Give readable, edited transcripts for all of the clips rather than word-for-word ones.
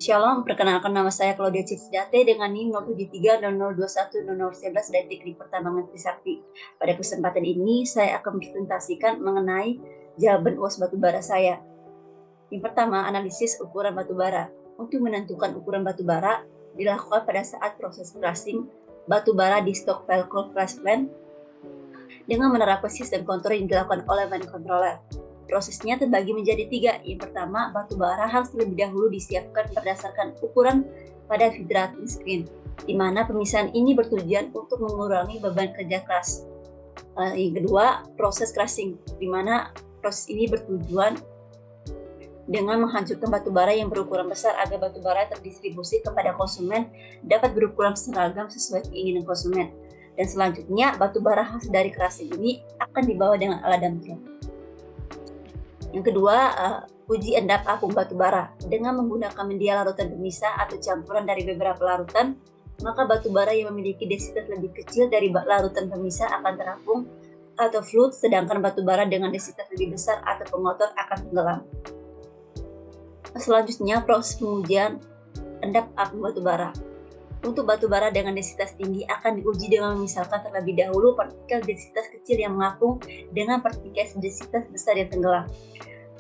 Shalom, perkenalkan nama saya Claudia Cisdate dengan NIM 07300210011 dari Teknik Pertambangan Trisakti. Pada kesempatan ini, saya akan presentasikan mengenai jawaban UAS batubara saya. Yang pertama, analisis ukuran batubara. Untuk menentukan ukuran batubara, dilakukan pada saat proses crushing batubara di stockpile cold crush plant dengan menerapkan sistem kontrol yang dilakukan oleh mind controller. Prosesnya terbagi menjadi 3. Yang pertama, batu bara harus terlebih dahulu disiapkan berdasarkan ukuran pada vibrating screen, di mana pemisahan ini bertujuan untuk mengurangi beban kerja keras. Yang kedua, proses crushing, di mana proses ini bertujuan dengan menghancurkan batu bara yang berukuran besar agar batu bara terdistribusi kepada konsumen dapat berukuran seragam sesuai keinginan konsumen. Dan selanjutnya, batu bara hasil dari crushing ini akan dibawa dengan alat dump. Yang kedua, uji endap apung batu bara. Dengan menggunakan media larutan pemisah atau campuran dari beberapa larutan, maka batu bara yang memiliki densitas lebih kecil dari larutan pemisah akan terapung atau fluid, sedangkan batu bara dengan densitas lebih besar atau pengotor akan tenggelam. Selanjutnya, proses pengujian endap apung batu bara. Untuk batu bara dengan densitas tinggi akan diuji dengan memisalkan terlebih dahulu partikel densitas kecil yang mengapung dengan partikel densitas besar yang tenggelam.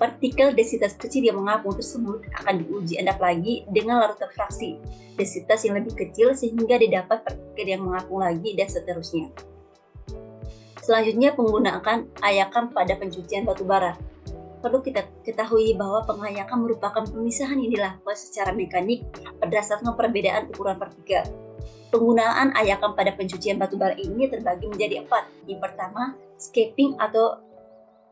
Partikel densitas kecil yang mengapung tersebut akan diuji endap lagi dengan larutan fraksi densitas yang lebih kecil sehingga didapat partikel yang mengapung lagi dan seterusnya. Selanjutnya, penggunaan ayakan pada pencucian batu bara. Perlu kita ketahui bahwa pengayakan merupakan pemisahan yang dilakukan secara mekanik berdasarkan perbedaan ukuran partikel. Penggunaan ayakan pada pencucian batu bara ini terbagi menjadi 4. Yang pertama, scraping atau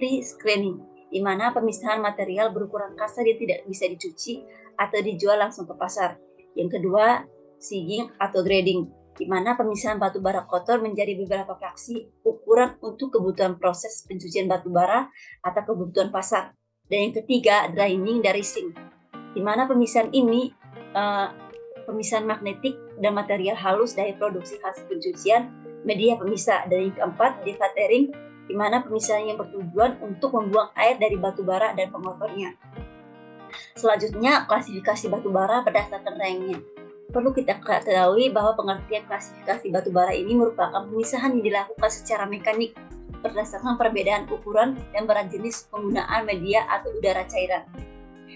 pre-screening, di mana pemisahan material berukuran kasar yang tidak bisa dicuci atau dijual langsung ke pasar. Yang kedua, sigging atau grading, di mana pemisahan batu bara kotor menjadi beberapa fraksi ukuran untuk kebutuhan proses pencucian batu bara atau kebutuhan pasar. Dan yang ketiga, drying dari zinc, di mana pemisahan ini pemisahan magnetik dan material halus dari produksi hasil pencucian media pemisah. Dan yang keempat, defatering, di mana pemisahan yang bertujuan untuk membuang air dari batu bara dan pengotornya. Selanjutnya, klasifikasi batu bara berdasarkan ranknya. Perlu kita ketahui bahwa pengertian klasifikasi batu bara ini merupakan pemisahan yang dilakukan secara mekanik berdasarkan perbedaan ukuran dan berat jenis penggunaan media atau udara cairan.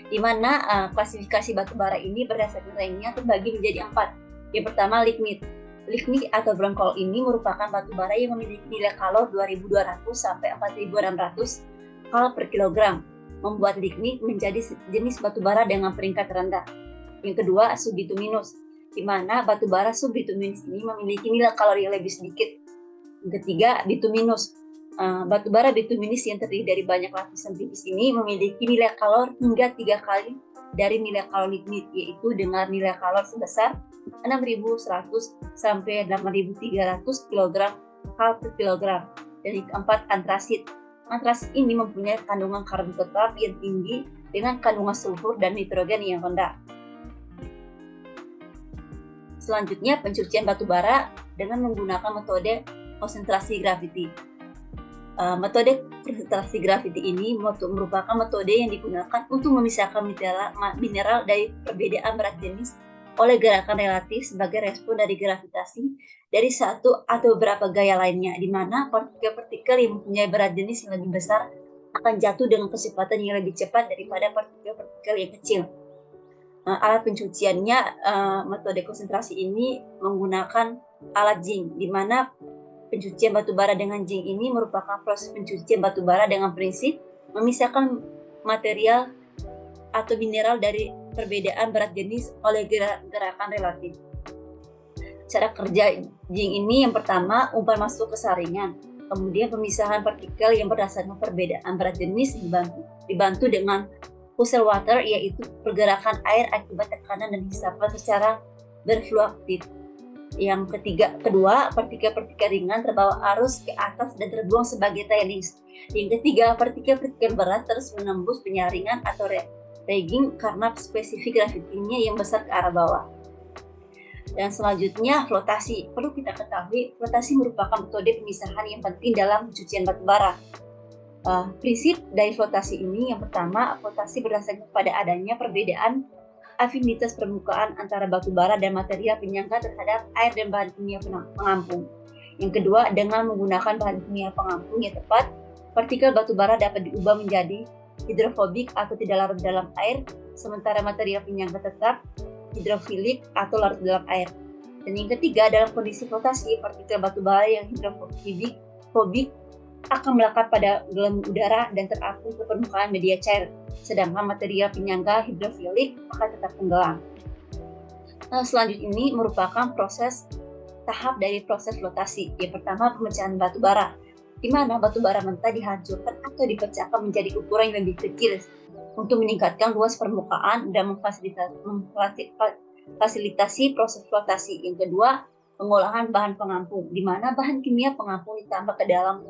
Di mana klasifikasi batu bara ini berdasarkan ranknya terbagi menjadi 4. Yang pertama, lignite. Lignite atau brown coal ini merupakan batu bara yang memiliki nilai kalor 2.200 sampai 4.600 kal per kilogram, membuat lignite menjadi jenis batu bara dengan peringkat rendah. Yang kedua, subbituminous, di mana batu bara subbituminous ini memiliki nilai kalor yang lebih sedikit. Yang ketiga, bituminous. Batu bara bituminous yang terdiri dari banyak lapisan tipis ini memiliki nilai kalor hingga 3 kali dari nilai kalor lignite, yaitu dengan nilai kalor sebesar 6.100 sampai 8.300 kg kal per kilogram. Dan yang keempat, antrasit. Antrasit ini mempunyai kandungan karbon tetap yang tinggi dengan kandungan sulfur dan nitrogen yang rendah. Selanjutnya, pencucian batu bara dengan menggunakan metode konsentrasi graviti. Metode konsentrasi graviti ini merupakan metode yang digunakan untuk memisahkan mineral dari perbedaan berat jenis oleh gerakan relatif sebagai respon dari gravitasi dari satu atau beberapa gaya lainnya, di mana partikel-partikel yang mempunyai berat jenis yang lebih besar akan jatuh dengan kecepatan yang lebih cepat daripada partikel-partikel yang kecil. Alat pencuciannya, metode konsentrasi ini menggunakan alat zinc, di mana pencucian batu bara dengan zinc ini merupakan proses pencucian batu bara dengan prinsip memisahkan material atau mineral dari perbedaan berat jenis oleh gerakan relatif. Cara kerja zinc ini yang pertama, umpan masuk ke saringan, kemudian pemisahan partikel yang berdasarkan perbedaan berat jenis dibantu dengan pusher water, yaitu pergerakan air akibat tekanan dan hisapan secara berfluktuatif. Yang kedua, partikel-partikel ringan terbawa arus ke atas dan terbuang sebagai tailings. Yang ketiga, partikel-partikel berat terus menembus penyaringan atau rigging karena spesifik gravitinya yang besar ke arah bawah. Dan selanjutnya, flotasi. Perlu kita ketahui, flotasi merupakan metode pemisahan yang penting dalam pencucian batu bara. Prinsip dari flotasi ini yang pertama, flotasi berdasarkan pada adanya perbedaan afinitas permukaan antara batu bara dan material penyangga terhadap air dan bahan kimia pengampung. Yang kedua, dengan menggunakan bahan kimia pengampung yang tepat, partikel batu bara dapat diubah menjadi hidrofobik atau tidak larut dalam air, sementara material penyangga tetap hidrofilik atau larut dalam air. Dan yang ketiga, dalam kondisi flotasi, partikel batu bara yang hidrofobik akan melekat pada gelembung udara dan terapung ke permukaan media cair, sedangkan material penyangga hidrofilik akan tetap tenggelam. Nah, selanjutnya ini merupakan tahap dari proses flotasi. Yang pertama, pemecahan batu bara, di mana batu bara mentah dihancurkan atau dipecahkan menjadi ukuran yang lebih kecil untuk meningkatkan luas permukaan dan memfasilitasi proses flotasi. Yang kedua, pengolahan bahan pengampung, di mana bahan kimia pengampung ditambah ke dalam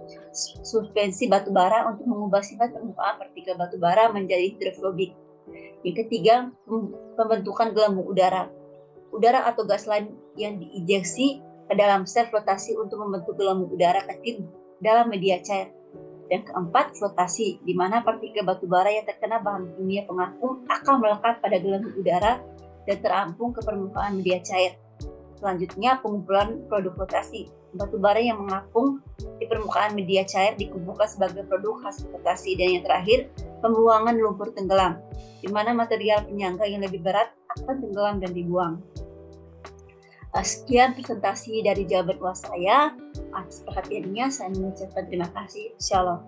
suspensi batu bara untuk mengubah sifat permukaan partikel batu bara menjadi hidrofobik. Yang ketiga, pembentukan gelembung udara. Udara atau gas lain yang diinjeksi ke dalam sel flotasi untuk membentuk gelembung udara kecil dalam media cair. Dan keempat, flotasi, di mana partikel batu bara yang terkena bahan kimia pengampung akan melekat pada gelembung udara dan terampung ke permukaan media cair. Selanjutnya, pengumpulan produk flotasi. Batu bara yang mengapung di permukaan media cair dikumpulkan sebagai produk hasil flotasi. Dan yang terakhir, pembuangan lumpur tenggelam, di mana material penyangga yang lebih berat akan tenggelam dan dibuang. Sekian presentasi dari jawaban UAS saya. Atas perhatiannya, saya mengucapkan terima kasih. Shalom.